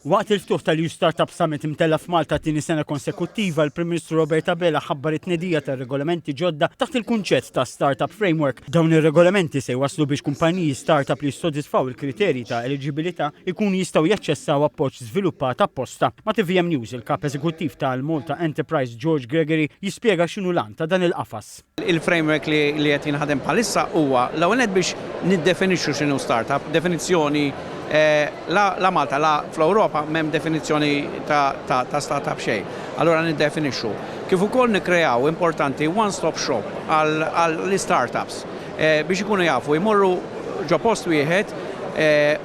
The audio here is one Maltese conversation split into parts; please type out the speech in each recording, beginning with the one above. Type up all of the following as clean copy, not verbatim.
Waqt il-ftuħ tal-EU Startup Summit imtella f'Malta tieni sena konsekuttiva, il-Prim Ministru Robert Abela ħabbar it-tnedija tar-regolamenti ġodda taħt il-kunċett ta' Startup Framework. Dawn ir-regolamenti se jwasslu biex kumpaniji startup li jissodisfaw il-kriterji ta' eligibilità ikunu jistgħu jaċċessaw appoġġ żviluppat apposta. Ma' TVM News il-kap eżekuttiv tal-Malta Enterprise George Gregory jispjega x'inhu lan ta' dan il-qafas. Il-framework li qed jinħadem bħalissa huwa l-ewwel biex niddefinixxu x'inhu startup, definizzjoni la Malta, la fl-Ewropa m'hemm definizzjoni ta' startup xejn. Allura niddefinixxu. Kif ukoll nikkreaw importanti one-stop shop għall-startups biex ikunu jafu jmorru ġo post wieħed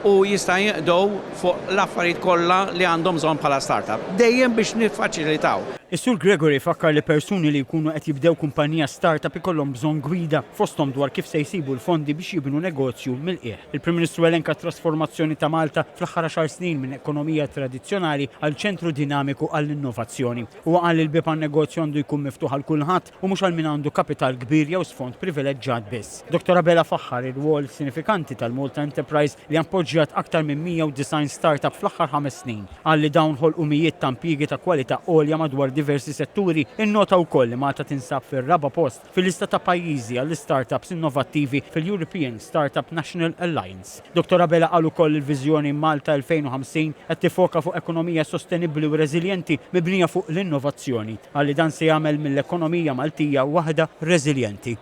u jista' jinqdew fuq l-affarijiet kollha li għandhom bżonn bħala startup. Dejjem biex niffaċilitaw. Is-Sur Gregory fakkar li persuni li jkunu qed jibdew kumpanija startup ikollhom bżonn gwida fosthom dwar kif se jsibu l-fondi biex jibnu negozju mill-qiegħ. Il-Prim Ministru elenka trasformazzjoni ta' Malta fl-aħħar 10 snin minn ekonomija tradizzjonali għal ċentru dinamiku għall-innovazzjoni. Huwa qal li l-bieb għan-negozju għandu jkun miftuħ għal kulħadd u mhux għal min għandu kapital kbir jew sfond privileġġjat biss. Dr. Abela faħħar ir-rwol sinifikanti tal-Malta Enterprise li appoġġjat aktar minn 190 startup fl-aħħar 5 snin. Qal li dawn ħolqu mijiet ta' impjiegi ta' kwalità għolja madwar diversi setturi. Innota wkoll li Malta tinsab fir-raba' post fil-lista ta' pajjiżi għall-startups innovattivi fil-European Startup National Alliance. Dr. Abela qal ukoll il-viżjoni Malta 2050 qed tifoka fuq ekonomija sostenibbli u reżiljenti mibnija fuq l-innovazzjoni. Qal li dan se jagħmel mill-ekonomija Maltija waħda reżiljenti.